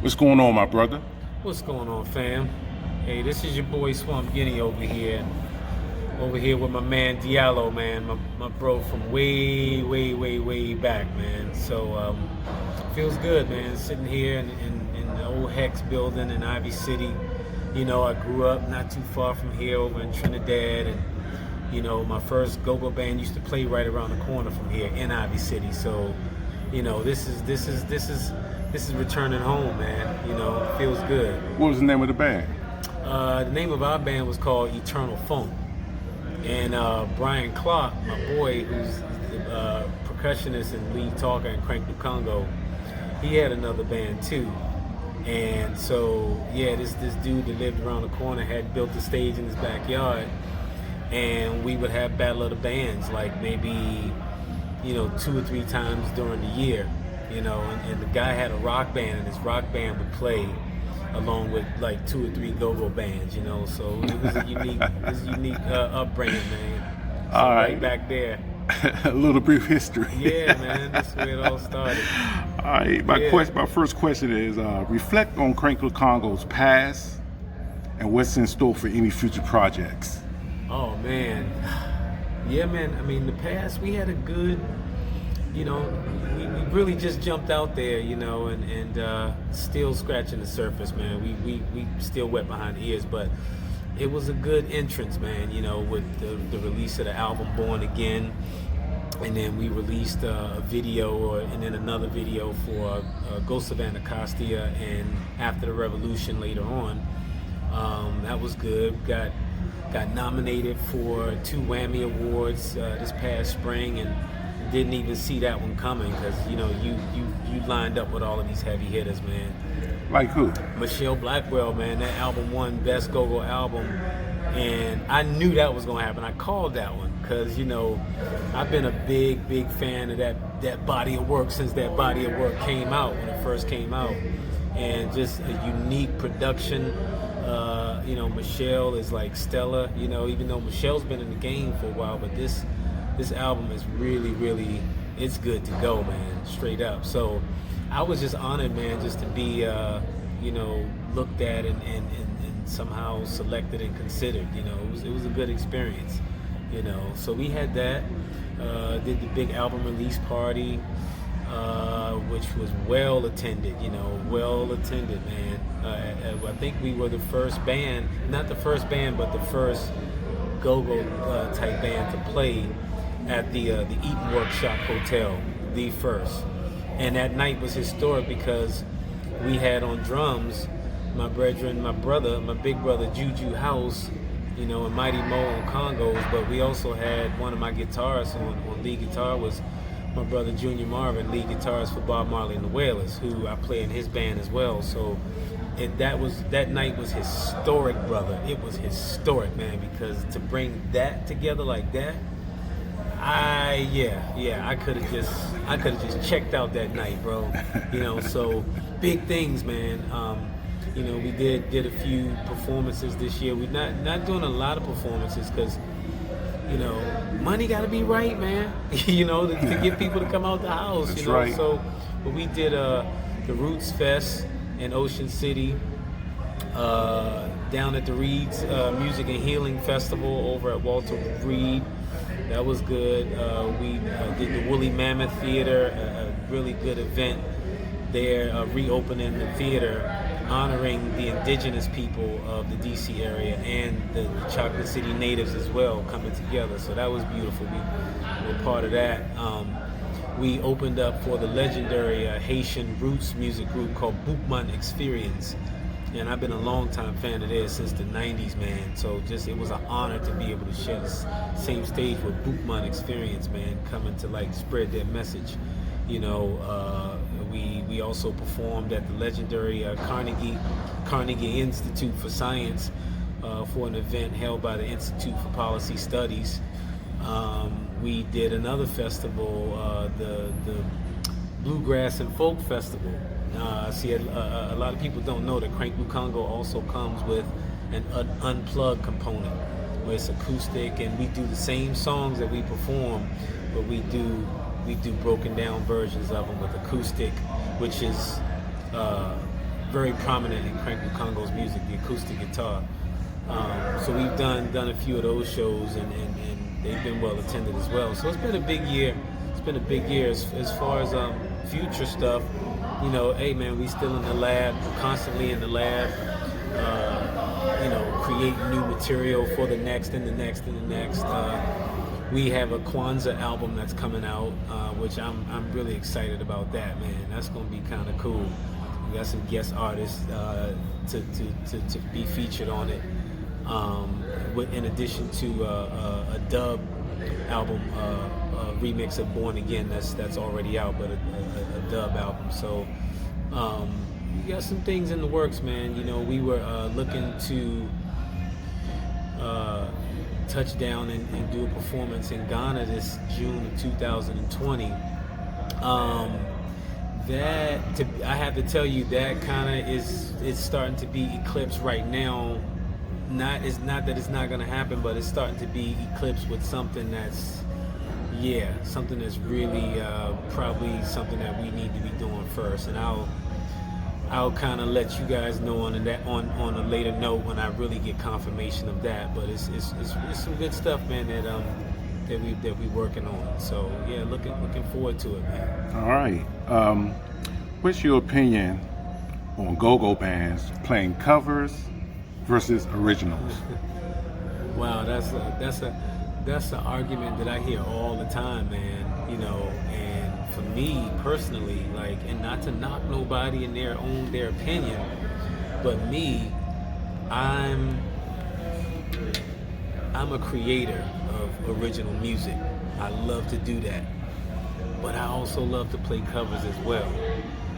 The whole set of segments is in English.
What's going on, my brother? What's going on, fam? Hey, this is your boy Swamp Guinea over here. Over here with my man Diallo, man. My bro from way back, man. So, feels good, man. Sitting here in the old Hex building in Ivy City. You know, I grew up not too far from here over in Trinidad. And, you know, my first GoGo band used to play right around the corner from here in Ivy City. So, you know, this is returning home, man. You know, feels good. What was the name of the band? The name of our band was called Eternal Funk. And Brian Clark, my boy, who's the percussionist and lead talker in Crank Lukongo, he had another band too. And so, yeah, this dude that lived around the corner had built a stage in his backyard. And we would have Battle of the Bands, like maybe, 2 or 3 times during the year. And the guy had a rock band, and his rock band would play along with like 2 or 3 go-go bands, so it was a unique upbringing, man. So All right right. back there. A little brief history. Yeah, man, that's where it all started. All right. My first question is: reflect on Crank Lukongo's past and what's in store for any future projects. Oh man, yeah, man. I mean, the past we had a good, we really just jumped out there, and still scratching the surface, man. We still wet behind the ears, but it was a good entrance, man, with the release of the album Born Again. And then we released a video and then another video for Ghost of Anacostia and After the Revolution later on. That was good. Got nominated for 2 Whammy Awards this past spring, and didn't even see that one coming because you lined up with all of these heavy hitters, man. Like who? Michelle Blackwell, man. That album won Best GoGo Album, and I knew that was gonna happen. I called that one because I've been a big fan of that body of work since that body of work came out when it first came out, and just a unique production. Michelle is like stellar. Even though Michelle's been in the game for a while, but this album is really, it's good to go, man, straight up. So I was just honored, man, just to be, looked at and somehow selected and considered. It was a good experience, So we had that, did the big album release party, which was well attended, man. I think we were the first band, not the first band, but the first go-go type band to play at the Eaton Workshop Hotel, the first. And that night was historic because we had on drums my big brother Juju House, and Mighty Mo on congos, but we also had one of my guitarists on lead guitar was my brother Junior Marvin, lead guitarist for Bob Marley and the Wailers, who I play in his band as well. So that night was historic, brother. It was historic, man, because to bring that together like that, I could have just checked out that night, bro. So big things, man. We did a few performances this year. We're not doing a lot of performances because money got to be right, man. To get people to come out the house. That's right. So, but we did the Roots Fest in Ocean City, down at the Reed's Music and Healing Festival over at Walter Reed. That was good. We did the Woolly Mammoth Theater, a really good event there, reopening the theater, honoring the indigenous people of the DC area and the Chocolate City natives as well coming together. So that was beautiful. We were part of that. We opened up for the legendary Haitian roots music group called Boukman Experience. And I've been a long-time fan of theirs since the 90s, man. So it was an honor to be able to share the same stage with Boukman Experience, man, coming to spread their message. We also performed at the legendary Carnegie Institute for Science for an event held by the Institute for Policy Studies. We did another festival, the Bluegrass and Folk Festival. A lot of people don't know that Crank Lukongo also comes with an unplugged component where it's acoustic, and we do the same songs that we perform, but we do broken down versions of them with acoustic, which is very prominent in Crank Lukongo's music, the acoustic guitar. So we've done a few of those shows, and they've been well attended as well. So it's been a big year. It's been a big year as far as future stuff. You know, hey man, we still in the lab, constantly in the lab. You know, creating new material for the next and the next and the next. We have a Kwanzaa album that's coming out, which I'm really excited about that, man. That's gonna be kind of cool. We got some guest artists to be featured on it. In addition to a dub album, a remix of Born Again that's already out, but a dub album. So we got some things in the works, man. You know, we were looking to touch down and do a performance in Ghana this June of 2020. I have to tell you, that kind of is starting to be eclipsed right now. It's not that it's not going to happen, but it's starting to be eclipsed with something that's really probably something that we need to be doing first. And I'll kind of let you guys know on a later note when I really get confirmation of that. But it's some good stuff, man, that we working on. So yeah, looking forward to it, man. All right. What's your opinion on go-go bands playing covers versus originals? Wow, that's an argument that I hear all the time, man. You know, and for me personally, like, and not to knock nobody in their opinion, but me, I'm a creator of original music. I love to do that, but I also love to play covers as well.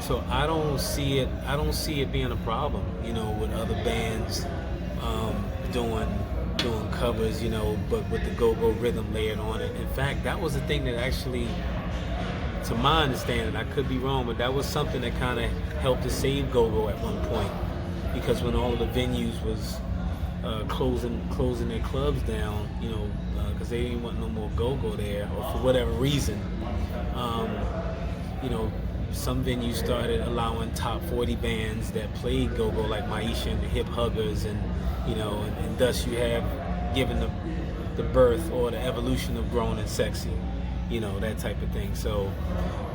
So I don't see it being a problem, you know, with other bands doing covers, you know, but with the go-go rhythm layered on it. In fact, that was the thing that actually, to my understanding, I could be wrong, but that was something that kind of helped to save go-go at one point, because when all of the venues was closing their clubs down, you know, because they didn't want no more go-go there, or for whatever reason, you know, some venues started allowing top 40 bands that played go-go, like Maisha and the Hip Huggers, and you know, and thus you have given the birth or the evolution of Grown and Sexy, you know, that type of thing. So,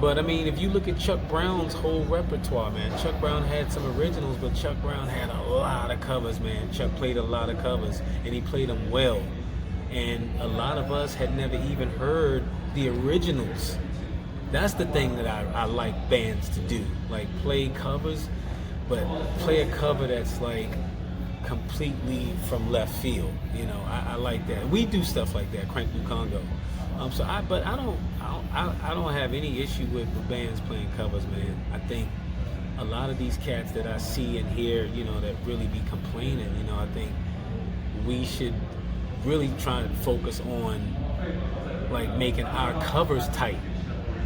but I mean, if you look at Chuck Brown's whole repertoire, man, Chuck Brown had some originals, but Chuck Brown had a lot of covers, man. Chuck played a lot of covers, and he played them well. And a lot of us had never even heard the originals. That's the thing that I like bands to do, like play covers, but play a cover that's like completely from left field. You know, I like that. We do stuff like that, Crank Lukongo. But I don't have any issue with the bands playing covers, man. I think a lot of these cats that I see and hear, you know, that really be complaining, you know, I think we should really try to focus on like making our covers tight.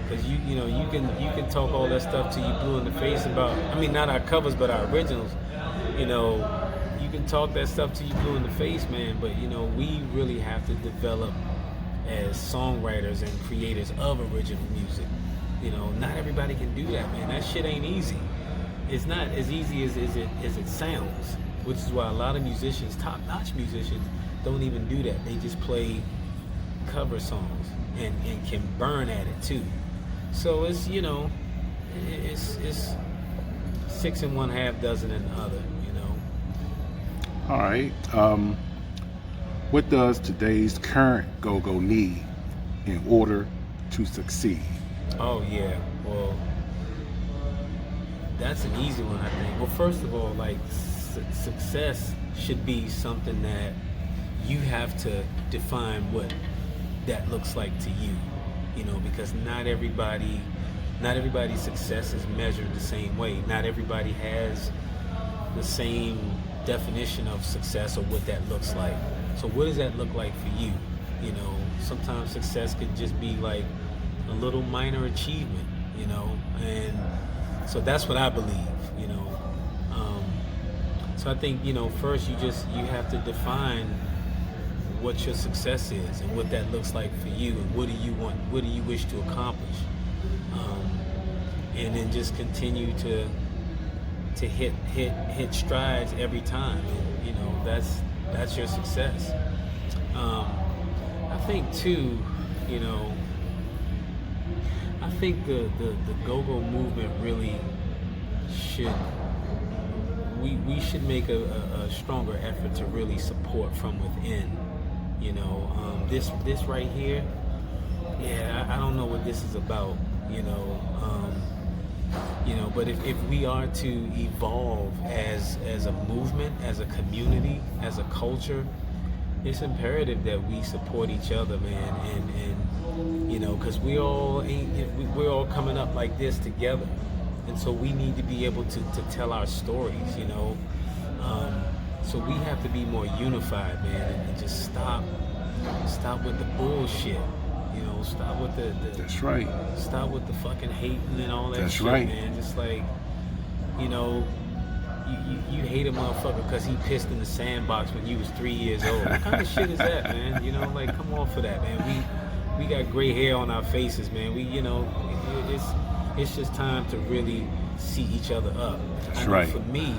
Because you know, you can talk all that stuff till you blue in the face about, I mean, not our covers but our originals. You know, you can talk that stuff till you blue in the face, man, but you know, we really have to develop as songwriters and creators of original music. You know, not everybody can do that, man. That shit ain't easy. It's not as easy as it sounds, which is why a lot of musicians, top-notch musicians, don't even do that. They just play cover songs and can burn at it too. So it's, you know, it's 6 and 1/2 dozen in the other, you know. All right. What does today's current go-go need in order to succeed? Oh yeah, well, that's an easy one, I think. Well, first of all, like success should be something that you have to define what that looks like to you, you know, because not everybody's success is measured the same way. Not everybody has the same definition of success or what that looks like. So what does that look like for you? You know, sometimes success could just be like a little minor achievement, you know, and so that's what I believe, you know. So I think, you know, first you have to define what your success is and what that looks like for you, and what do you want, what do you wish to accomplish, and then just continue to to hit strides every time. And, you know, that's your success. I think too, you know, I think the GoGo movement really should. We should make a stronger effort to really support from within. You know, this right here, yeah, I don't know what this is about. You know, but if we are to evolve as a movement, as a community, as a culture, it's imperative that we support each other, man, and you know, because we're all coming up like this together, and so we need to be able to tell our stories, you know. So we have to be more unified, man, and just stop with the bullshit. You know, stop with the That's right. Stop with the fucking hating and all that That's shit, right. man. Just like, you know, you hate a motherfucker because he pissed in the sandbox when you was 3 years old. What kind of shit is that, man? You know, like, come on for that, man. We got gray hair on our faces, man. We, you know, it's just time to really see each other up. That's right. For me,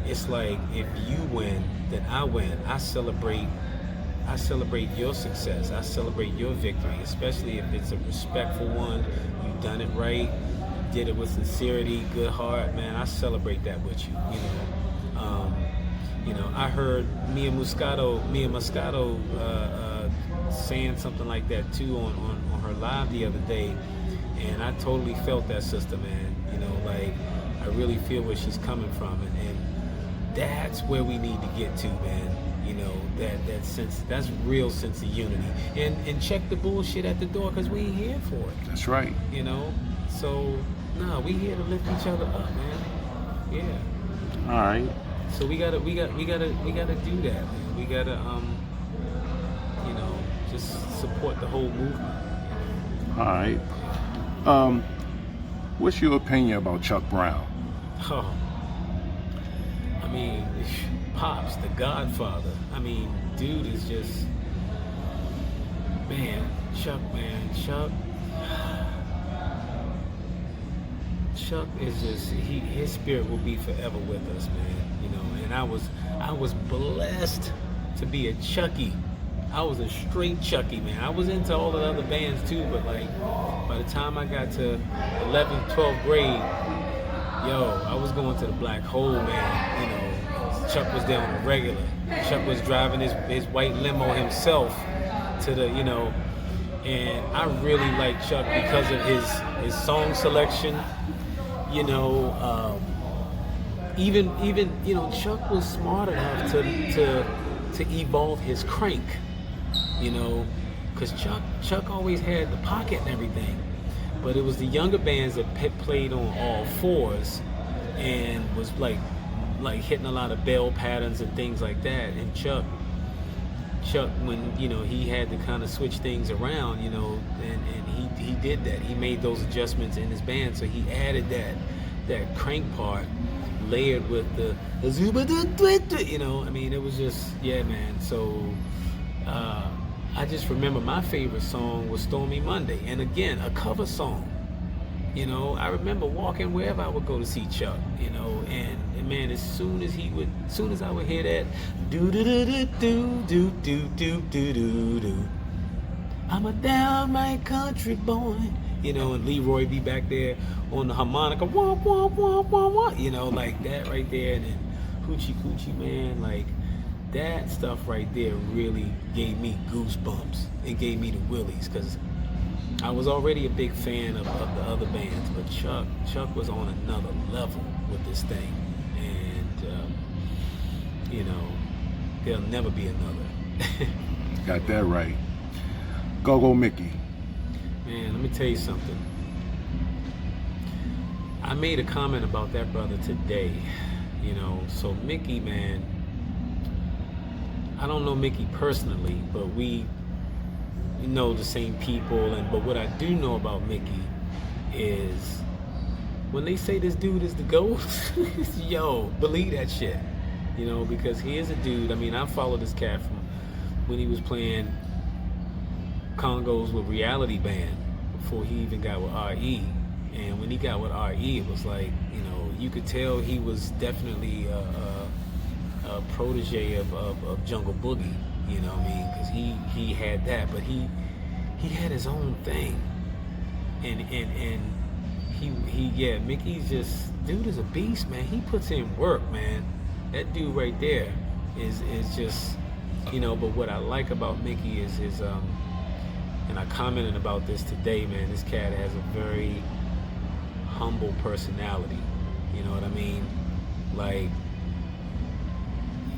it's like, if you win, then I win. I celebrate your success. I celebrate your victory, especially if it's a respectful one. You've done it right. Did it with sincerity, good heart, man. I celebrate that with you. You know, I heard Mia Moscato saying something like that too on her live the other day, and I totally felt that, sister, man. You know, like, I really feel where she's coming from, and that's where we need to get to, man. You know, that sense, that's real sense of unity, and check the bullshit at the door, because we ain't here for it. That's right. You know, so nah, we here to lift each other up, man. Yeah. All right. So we gotta do that, man. We gotta you know, just support the whole movement. All right. What's your opinion about Chuck Brown? Oh, I mean, Pops, the Godfather. I mean, dude is just, man. Chuck is just, his spirit will be forever with us, man. You know, and I was blessed to be a Chucky. I was a straight Chucky, man. I was into all the other bands too, but like, by the time I got to 11th, 12th grade, I was going to the black hole, man. You know, Chuck was there on the regular. Chuck was driving his white limo himself to the, you know, and I really like Chuck because of his song selection. You know, even you know, Chuck was smart enough to evolve his crank. You know, because Chuck always had the pocket and everything, but it was the younger bands that played on all fours and was like hitting a lot of bell patterns and things like that. And Chuck, when, you know, he had to kind of switch things around, you know, and he did that. He made those adjustments in his band, so he added that crank part layered with the zuba, you know. I mean, it was just, yeah, man. So I just remember my favorite song was Stormy Monday, and again, a cover song. You know, I remember walking wherever I would go to see Chuck, you know, and man, as soon as I would hear that, do do do do do do do do do do, I'm a downright country boy, you know, and Leroy be back there on the harmonica, wah wah wah wah wah, you know, like that right there, and then Hoochie Coochie, man, like that stuff right there really gave me goosebumps. It gave me the willies, because I was already a big fan of the other bands, but Chuck was on another level with this thing, and you know, there'll never be another. Got that right. GoGo Mickey. Man, let me tell you something. I made a comment about that brother today, you know. So Mickey, man, I don't know Mickey personally, but we know the same people, but what I do know about Mickey is when they say this dude is the GOAT, yo, believe that shit, you know, because he is a dude. I mean, I followed this cat from when he was playing congos with Reality Band before he even got with RE, and when he got with RE, it was like, you know, you could tell he was definitely a protege of Jungle Boogie. You know what I mean? Because he had that, but he had his own thing, and yeah, Mickey's just, dude is a beast, man. He puts in work, man. That dude right there is just, you know. But what I like about Mickey is his and I commented about this today, man. This cat has a very humble personality. You know what I mean? Like,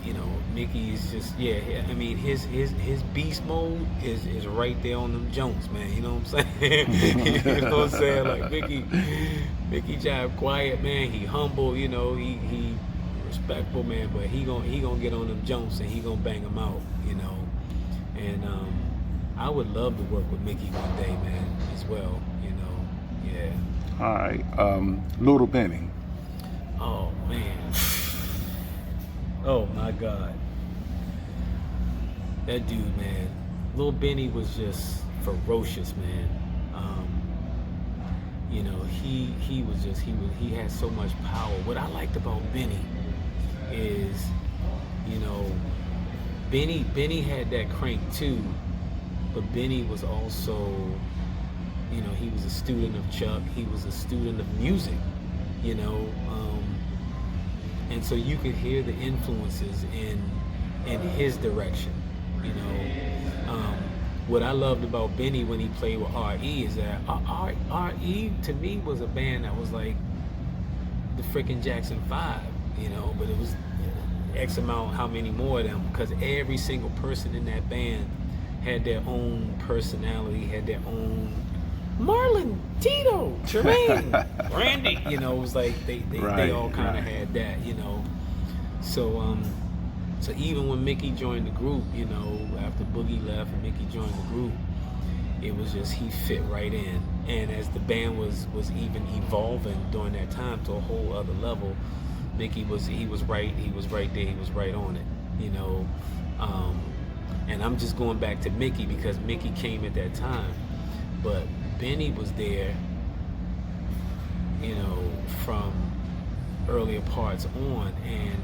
you know, Mickey is just, yeah. I mean, his beast mode is right there on them Jones, man. You know what I'm saying? You know what I'm saying? Like Mickey jive quiet, man. He humble, you know. He respectful, man. But he gonna get on them Jones and he gonna bang them out, you know. And I would love to work with Mickey one day, man, as well. You know, yeah. All right, Little Benny. Oh man. Oh my God. That dude, man. Lil Benny was just ferocious, man. You know, he had so much power. What I liked about Benny is, you know, Benny had that crank too, but Benny was also, you know, he was a student of Chuck. He was a student of music, you know. And so you could hear the influences in his direction, you know. What I loved about Benny when he played with R.E. is that R.E. to me was a band that was like the freaking Jackson 5, you know, but it was X amount, how many more of them, because every single person in that band had their own personality, had their own Marlon, Tito, Tremaine, Randy, you know. It was like they all kind of had that, you know. So so even when Mickey joined the group, you know, after Boogie left and Mickey joined the group, it was just, he fit right in. And as the band was even evolving during that time to a whole other level, Mickey was right there, he was right on it, you know. And I'm just going back to Mickey because Mickey came at that time, but Benny was there, you know, from earlier parts on, and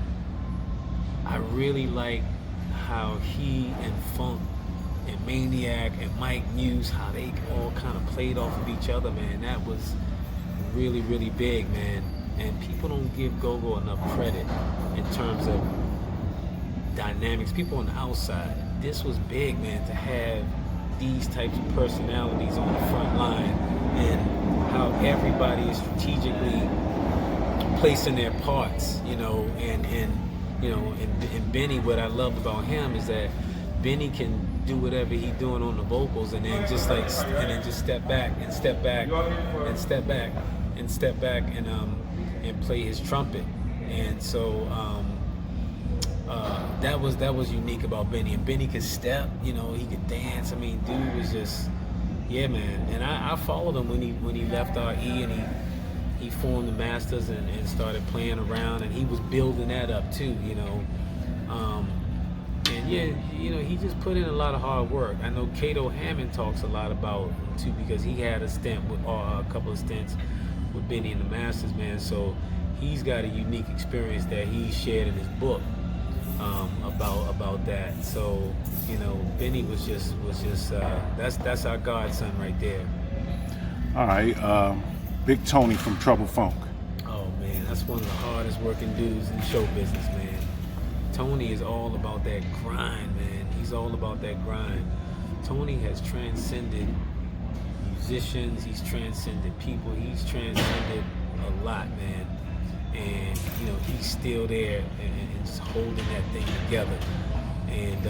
I really like how he and Funk and Maniac and Mike Muse, how they all kind of played off of each other, man. That was really, really big, man. And people don't give GoGo enough credit in terms of dynamics. People on the outside, this was big, man, to have these types of personalities on the front line, and how everybody is strategically placing their parts, you know. And you know, and Benny, what I loved about him is that Benny can do whatever he's doing on the vocals, and then just like, and then just step back and step back and step back and step back and play his trumpet. And so that was unique about Benny. And Benny could step, you know, he could dance. I mean, dude was just, yeah, man. And I followed him when he left RE, and he formed the Masters and started playing around, and he was building that up too, you know. And yeah, you know, he just put in a lot of hard work. I know Kato Hammond talks a lot about him too, because he had a stint with a couple of stints with Benny and the Masters, man. So he's got a unique experience that he shared in his book about that. So, you know, Benny was just that's our godson right there. All right, Big Tony from Trouble Funk. Oh man, that's one of the hardest working dudes in show business, man. Tony is all about that grind, man. He's all about that grind. Tony has transcended musicians, he's transcended people, he's transcended a lot, man. And you know, he's still there and just holding that thing together. And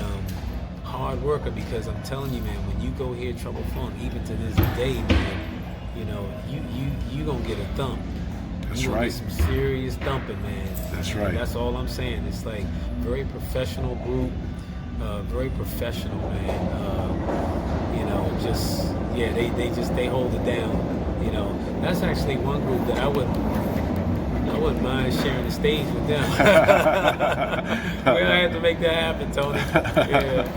hard worker, because I'm telling you, man, when you go hear Trouble Funk, even to this day, man, you know, you gonna get a thump. That's you right. Get some serious thumping, man. That's right. That's all I'm saying. It's like very professional group, very professional, man. You know, just yeah, they hold it down. You know, that's actually one group that I wouldn't mind sharing the stage with them. We're gonna have to make that happen, Tony. Yeah.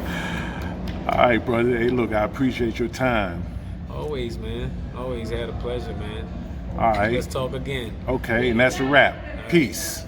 All right, brother. Hey, look, I appreciate your time. Always, man. Always had a pleasure, man. All right. Let's talk again. Okay, and that's a wrap. Peace.